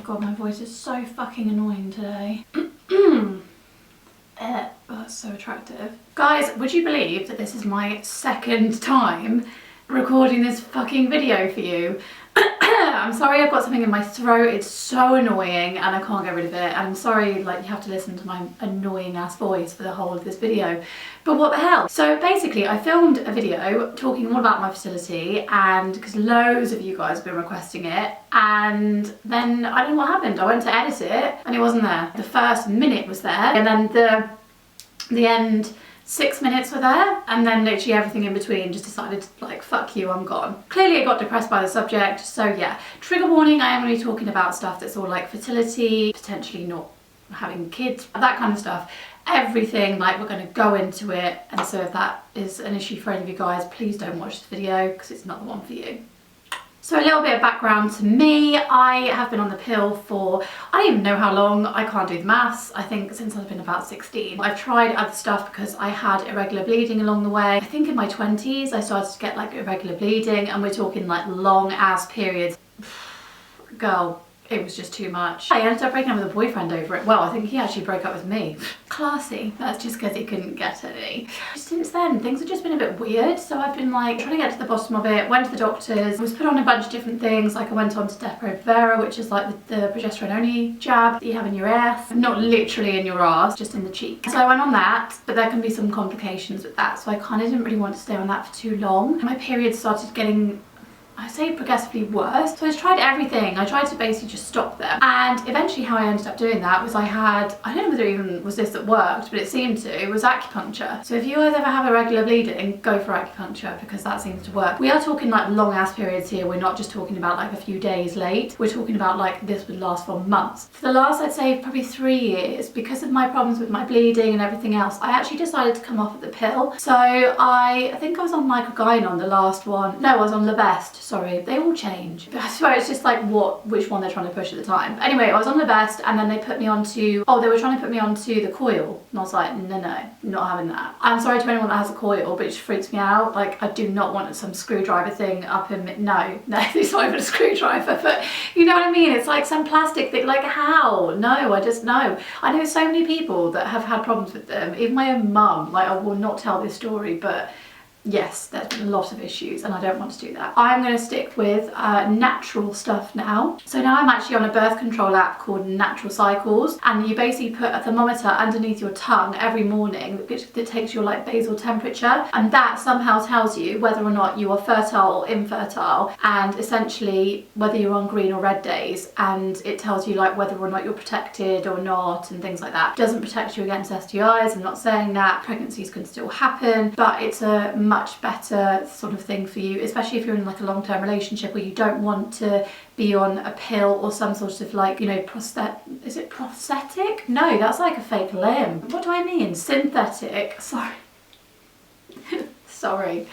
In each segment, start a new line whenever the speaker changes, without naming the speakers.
God, my voice is so fucking annoying today. Oh, that's so attractive. Guys, would you believe that this is my second time recording this fucking video for you? I'm sorry I've got something in my throat, it's so annoying and I can't get rid of it. And I'm sorry, like, you have to listen to my annoying ass voice for the whole of this video. But what the hell? So basically I filmed a video talking all about my fertility, and because loads of you guys have been requesting it, and then I don't know what happened. I went to edit it and it wasn't there. The first minute was there, and then the end 6 minutes were there, and then literally everything in between just decided to, like, fuck you, I'm gone. Clearly I got depressed by the subject, so yeah. Trigger warning, I am going to be talking about stuff that's all like fertility, potentially not having kids, that kind of stuff. Everything, like, we're going to go into it, and so if that is an issue for any of you guys, please don't watch this video because it's not the one for you. So a little bit of background to me. I have been on the pill for, I don't even know how long, I can't do the maths, I think since I've been about 16. I've tried other stuff because I had irregular bleeding along the way. I think in my 20s I started to get like irregular bleeding, and we're talking like long ass periods. Girl, it was just too much. I ended up breaking up with a boyfriend over it. Well, I think he actually broke up with me. Classy. That's just because he couldn't get any. Since then, things have just been a bit weird. So I've been like trying to get to the bottom of it. Went to the doctors. Was put on a bunch of different things. Like I went on to Depo-Provera, which is like the progesterone only jab that you have in your ass. Not literally in your ass, just in the cheek. So I went on that, but there can be some complications with that. So I kind of didn't really want to stay on that for too long. My period started getting, I say, progressively worse. So I tried everything. I tried to basically just stop them. And eventually how I ended up doing that was I don't know whether it even was this that worked, but it seemed to, it was acupuncture. So if you guys ever have irregular bleeding, go for acupuncture because that seems to work. We are talking like long ass periods here. We're not just talking about like a few days late. We're talking about like this would last for months. For the last, I'd say, probably 3 years, because of my problems with my bleeding and everything else, I actually decided to come off of the pill. So I think I was on Glycagon, the last one. No, I was on Levest. Sorry, they all change. I swear it's just like which one they're trying to push at the time. Anyway, I was on the best, and then they put me onto, they were trying to put me onto the coil. And I was like, no, not having that. I'm sorry to anyone that has a coil, but it just freaks me out. Like, I do not want some screwdriver thing up in me. No, it's not even a screwdriver, but you know what I mean? It's like some plastic thing. Like, how? No, I just know. I know so many people that have had problems with them. Even my own mum. Like, I will not tell this story, but yes, there's been a lot of issues and I don't want to do that. I'm going to stick with natural stuff now. So now I'm actually on a birth control app called Natural Cycles, and you basically put a thermometer underneath your tongue every morning that takes your like basal temperature, and that somehow tells you whether or not you are fertile or infertile, and essentially whether you're on green or red days, and it tells you like whether or not you're protected or not and things like that. It doesn't protect you against STIs, I'm not saying that. Pregnancies can still happen, but it's a much better sort of thing for you, especially if you're in like a long-term relationship where you don't want to be on a pill or some sort of like, you know, is it prosthetic? No, that's like a fake limb. What do I mean? Synthetic. Sorry. Sorry.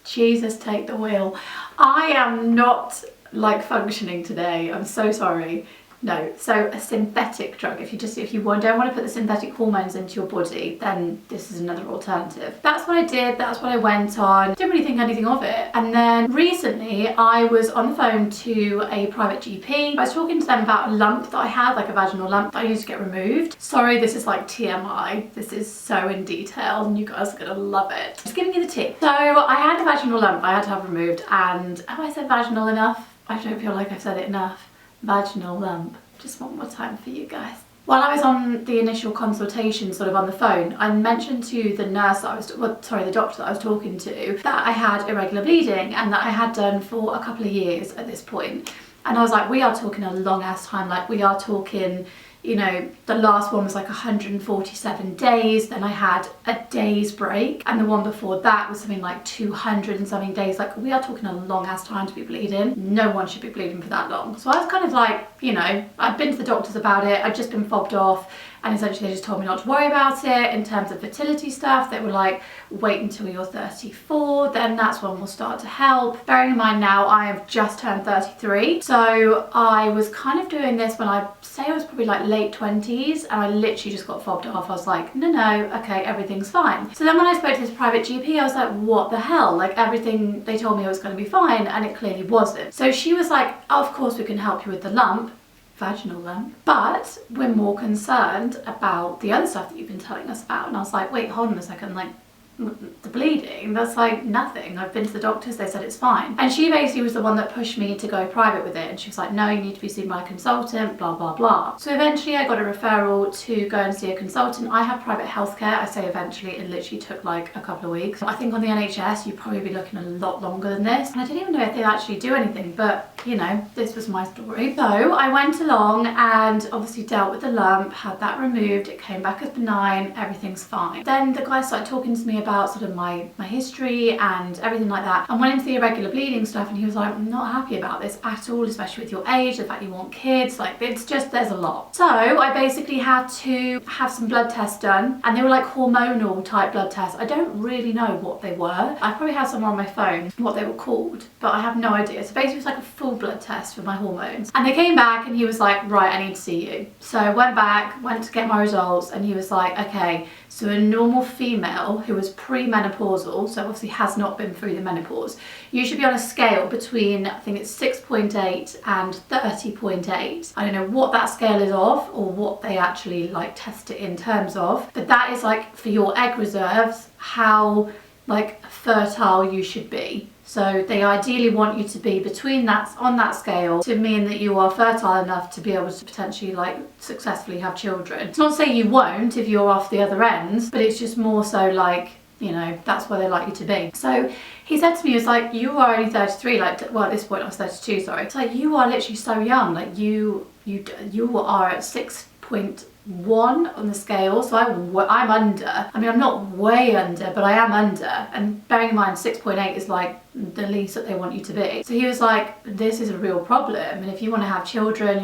Jesus, take the wheel. I am not like functioning today. I'm so sorry. No, so a synthetic drug, if you don't want to put the synthetic hormones into your body, then this is another alternative. That's what I did, that's what I went on. Didn't really think anything of it. And then recently I was on the phone to a private GP. I was talking to them about a lump that I had, like a vaginal lump that I used to get removed. Sorry, this is like TMI. This is so in detail and you guys are gonna love it. Just giving you the tip. So I had a vaginal lump I had to have removed, and have I said vaginal enough? I don't feel like I've said it enough. Vaginal lump. Just one more time for you guys. While I was on the initial consultation sort of on the phone, I mentioned to the nurse that the doctor that I was talking to, that I had irregular bleeding and that I had done for a couple of years at this point. And I was like, we are talking a long ass time, like we are talking, you know, the last one was like 147 days, then I had a day's break, and the one before that was something like 200 and something days. Like, we are talking a long ass time to be bleeding. No one should be bleeding for that long. So I was kind of like, you know, I'd been to the doctors about it, I'd just been fobbed off, and essentially they just told me not to worry about it. In terms of fertility stuff, they were like, wait until you're 34, then that's when we'll start to help. Bearing in mind now I have just turned 33, so I was kind of doing this when I say I was probably like late 20s, and I literally just got fobbed off. I was like, no, okay, everything's fine. So then when I spoke to this private GP, I was like, what the hell? Like, everything they told me was going to be fine, and it clearly wasn't. So she was like, oh, of course we can help you with the lump. vaginal lump. But we're more concerned about the other stuff that you've been telling us about. And I was like, wait, hold on a second, like, the bleeding, that's like nothing. I've been to the doctors, they said it's fine. And she basically was the one that pushed me to go private with it, and she was like, no, you need to be seen by a consultant, blah blah blah. So eventually I got a referral to go and see a consultant. I have private healthcare. I say eventually, it literally took like a couple of weeks. I think on the NHS you'd probably be looking a lot longer than this, and I didn't even know if they actually do anything, but you know, this was my story. So I went along and obviously dealt with the lump, had that removed, it came back as benign, everything's fine. Then the guy started talking to me about sort of my history and everything like that, and went into the irregular bleeding stuff, and he was like, I'm not happy about this at all, especially with your age, the fact you want kids, like it's just, there's a lot. So I basically had to have some blood tests done, and they were like hormonal type blood tests. I don't really know what they were. I probably have somewhere on my phone what they were called, but I have no idea. So basically it was like a full blood test for my hormones, and they came back and he was like, right, I need to see you. So I went back, went to get my results, and he was like, okay, so a normal female who was pre-menopausal, so obviously has not been through the menopause, you should be on a scale between, I think it's 6.8 and 30.8. I don't know what that scale is of, or what they actually like test it in terms of, but that is like for your egg reserves, how like fertile you should be. So they ideally want you to be between that, on that scale, to mean that you are fertile enough to be able to potentially like successfully have children. It's not to say you won't if you're off the other end, but it's just more so like, you know, that's where they like you to be. So he said to me, he was like, you are only 33, like, well at this point I was 32, sorry. It's like, you are literally so young, like you are at 6.1 on the scale, so I'm under. I mean, I'm not way under, but I am under, and bearing in mind 6.8 is like the least that they want you to be. So he was like, this is a real problem, and if you want to have children,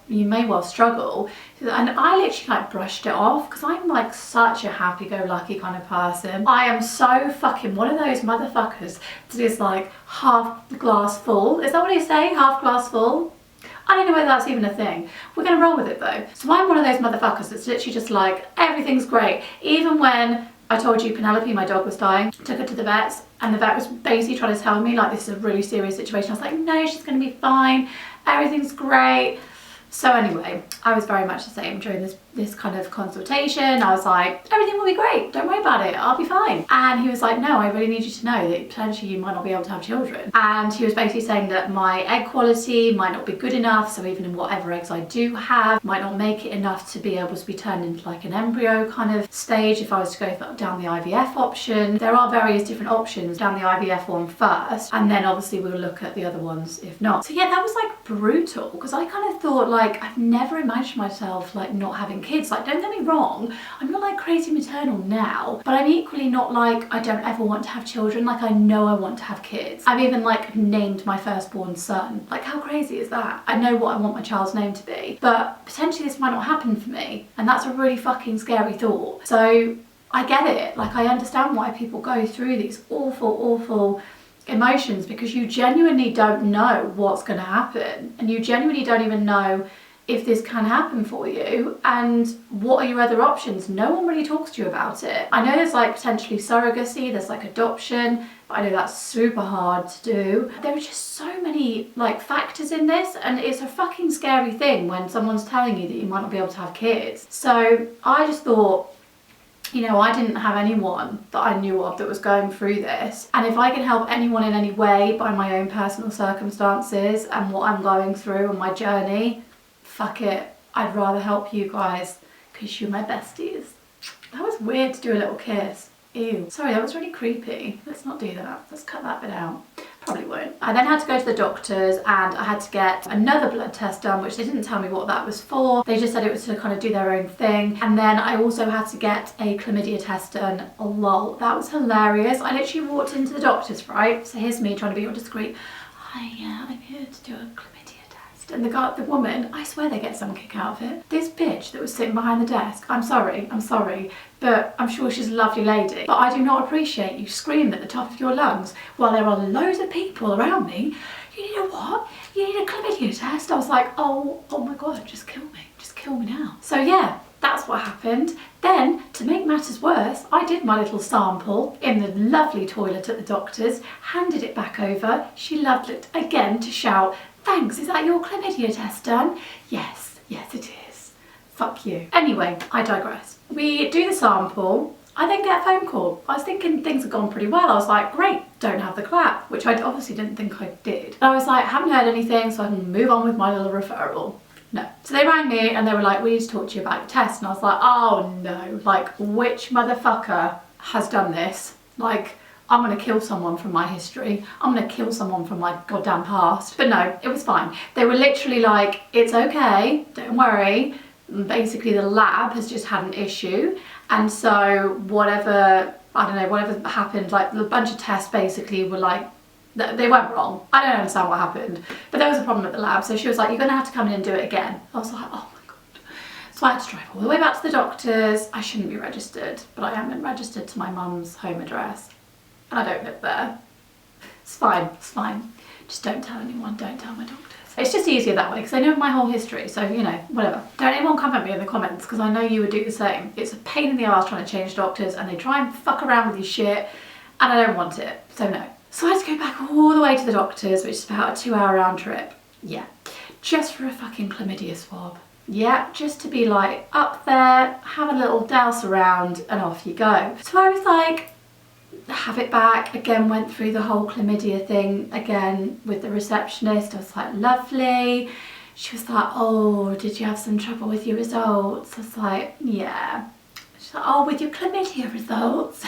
you may well struggle. And I literally like brushed it off, because I'm like such a happy-go-lucky kind of person. I am so fucking one of those motherfuckers that is like half glass full. Is that what they say? Half glass full? I don't know whether that's even a thing. We're gonna roll with it though. So I'm one of those motherfuckers that's literally just like, everything's great. Even when I told you Penelope, my dog, was dying, took her to the vets, and the vet was basically trying to tell me like, this is a really serious situation. I was like, no, she's gonna be fine. Everything's great. So anyway, I was very much the same during this kind of consultation. I was like, everything will be great, don't worry about it, I'll be fine. And he was like, no, I really need you to know that potentially you might not be able to have children. And he was basically saying that my egg quality might not be good enough, so even in whatever eggs I do have, might not make it enough to be able to be turned into like an embryo kind of stage if I was to go down the IVF option. There are various different options down the IVF one first, and then obviously we'll look at the other ones if not. So yeah, that was like brutal, because I kind of thought like, I've never imagined myself like not having kids. Like, don't get me wrong, I'm not like crazy maternal now, but I'm equally not like I don't ever want to have children. Like, I know I want to have kids. I've even like named my firstborn son. Like, how crazy is that? I know what I want my child's name to be, but potentially this might not happen for me, and that's a really fucking scary thought. So I get it, like I understand why people go through these awful emotions, because you genuinely don't know what's going to happen, and you genuinely don't even know if this can happen for you, and what are your other options. No one really talks to you about it. I know there's like potentially surrogacy, there's like adoption, but I know that's super hard to do. There are just so many like factors in this, and it's a fucking scary thing when someone's telling you that you might not be able to have kids. So I just thought, you know, I didn't have anyone that I knew of that was going through this, and if I can help anyone in any way by my own personal circumstances and what I'm going through and my journey, fuck it, I'd rather help you guys, because you're my besties. That was weird to do a little kiss. Ew. Sorry, that was really creepy. Let's not do that. Let's cut that bit out. Probably won't. I then had to go to the doctors, and I had to get another blood test done, which they didn't tell me what that was for. They just said it was to kind of do their own thing. And then I also had to get a chlamydia test done. Oh, lol, that was hilarious. I literally walked into the doctors, right? So here's me trying to be all discreet. Hi, I'm here to do a chlamydia. And the woman, I swear they get some kick out of it. This bitch that was sitting behind the desk, I'm sorry, but I'm sure she's a lovely lady, but I do not appreciate you screaming at the top of your lungs while there are loads of people around me. You need a what? You need a chlamydia test? I was like, oh my God, just kill me now. So yeah, that's that's what happened. Then, to make matters worse, I did my little sample in the lovely toilet at the doctor's, handed it back over. She loved it again to shout, "Thanks, is that your chlamydia test done?" Yes, yes it is. Fuck you. Anyway, I digress. We do the sample. I then get a phone call. I was thinking things had gone pretty well. I was like, great, don't have the clap, which I obviously didn't think I did. And I was like, haven't heard anything, so I can move on with my little referral. No. So they rang me and they were like, we need to talk to you about your test. And I was like, oh no, like which motherfucker has done this? Like, I'm gonna kill someone from my history. I'm gonna kill someone from my goddamn past. But no, it was fine. They were literally like, it's okay, don't worry. Basically the lab has just had an issue. And so whatever, I don't know, whatever happened, like a bunch of tests basically were like, they went wrong. I don't understand what happened, but there was a problem at the lab. So she was like, you're gonna have to come in and do it again. I was like, oh my God. So I had to drive all the way back to the doctor's. I shouldn't be registered, but I am registered to my mum's home address. And I don't live there. It's fine, it's fine. Just don't tell anyone, don't tell my doctors. It's just easier that way because they know my whole history, so you know, whatever. Don't anyone come at me in the comments because I know you would do the same. It's a pain in the arse trying to change doctors and they try and fuck around with your shit and I don't want it, so no. So I had to go back all the way to the doctor's, which is about a 2-hour round trip. Yeah, just for a fucking chlamydia swab. Yeah, just to be like up there, have a little douse around and off you go. So I was like, have it back, again went through the whole chlamydia thing again with the receptionist. I was like, lovely. She was like, oh, did you have some trouble with your results? I was like, yeah. She's like, oh, with your chlamydia results?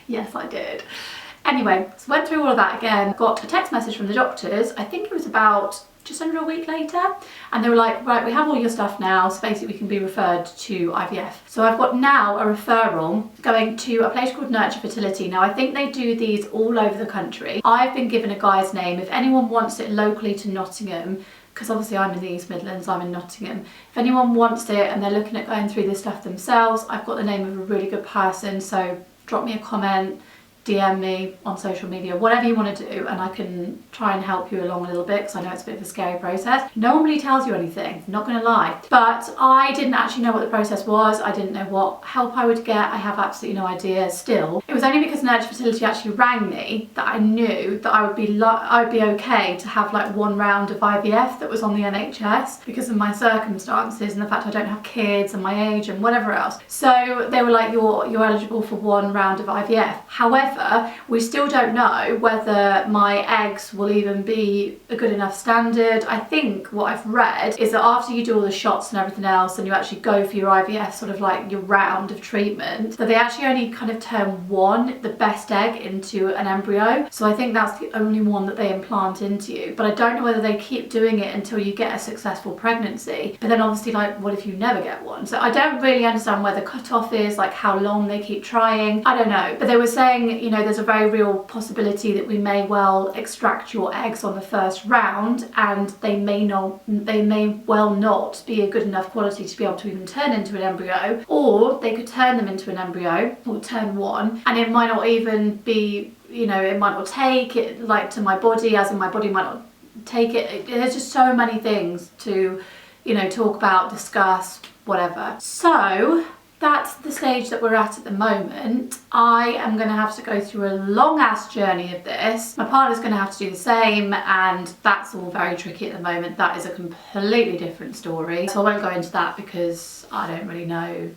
Yes, I did. Anyway, so went through all of that again, got a text message from the doctors. I think it was about just under a week later, and they were like, right, we have all your stuff now, so basically we can be referred to IVF. So I've got now a referral going to a place called Nurture Fertility. Now I think they do these all over the country. I've been given a guy's name. If anyone wants it locally to Nottingham, because obviously I'm in the East Midlands, I'm in Nottingham. If anyone wants it and they're looking at going through this stuff themselves, I've got the name of a really good person, so drop me a comment, DM me on social media, whatever you want to do, and I can try and help you along a little bit because I know it's a bit of a scary process. No one really tells you anything, not gonna lie. But I didn't actually know what the process was. I didn't know what help I would get. I have absolutely no idea still. It was only because Nurture Fertility actually rang me that I knew that I would be okay to have like 1 round of IVF that was on the NHS because of my circumstances and the fact I don't have kids and my age and whatever else. So they were like, you're eligible for 1 round of IVF. However, we still don't know whether my eggs will even be a good enough standard. I think what I've read is that after you do all the shots and everything else and you actually go for your IVF, sort of like your round of treatment, that they actually only kind of turn the best egg into an embryo. So I think that's the only one that they implant into you. But I don't know whether they keep doing it until you get a successful pregnancy. But then obviously, like, what if you never get one? So I don't really understand where the cutoff is, like how long they keep trying. I don't know. But they were saying, you know, there's a very real possibility that we may well extract your eggs on the first round and they may well not be a good enough quality to be able to even turn into an embryo, or they could turn them into an embryo or turn one and it might not even be, you know, it might not take it like to my body, as in my body might not take it. There's just so many things to, you know, talk about, discuss, whatever. So that's the stage that we're at the moment. I am going to have to go through a long ass journey of this. My partner's going to have to do the same, and that's all very tricky at the moment. That is a completely different story. So I won't go into that because I don't really know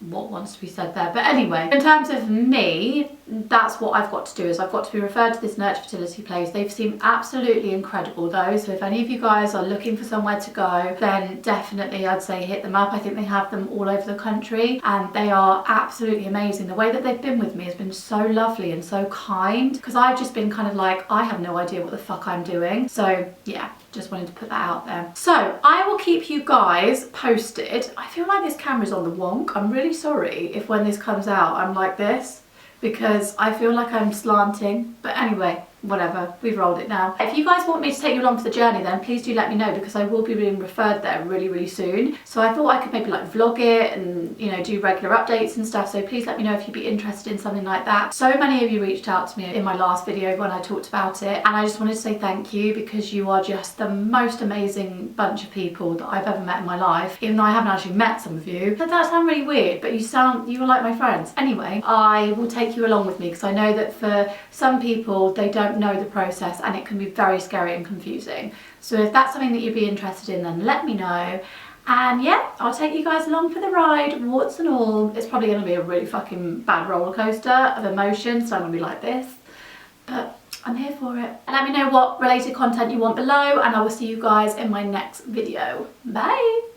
what wants to be said there. But anyway, in terms of me, that's what I've got to do, is I've got to be referred to this Nurture Fertility place. They've seemed absolutely incredible though, so if any of you guys are looking for somewhere to go, then definitely I'd say hit them up. I think they have them all over the country and they are absolutely amazing. The way that they've been with me has been so lovely and so kind, because I've just been kind of like, I have no idea what the fuck I'm doing. So yeah, just wanted to put that out there. So I will keep you guys posted. I feel like this camera's on the wonk. I'm really sorry if when this comes out I'm like this, because I feel like I'm slanting, but anyway, whatever, we've rolled it now. If you guys want me to take you along for the journey, then please do let me know, because I will be being referred there really soon. So I thought I could maybe like vlog it and, you know, do regular updates and stuff. So please let me know if you'd be interested in something like that. So many of you reached out to me in my last video when I talked about it, and I just wanted to say thank you, because you are just the most amazing bunch of people that I've ever met in my life. Even though I haven't actually met some of you. But that sounds really weird, but you were like my friends. Anyway, I will take you along with me, because I know that for some people, they don't know the process and it can be very scary and confusing. So if that's something that you'd be interested in, then let me know. And yeah, I'll take you guys along for the ride, warts and all. It's probably going to be a really fucking bad roller coaster of emotions, so I'm going to be like this. But I'm here for it. And let me know what related content you want below, and I will see you guys in my next video. Bye!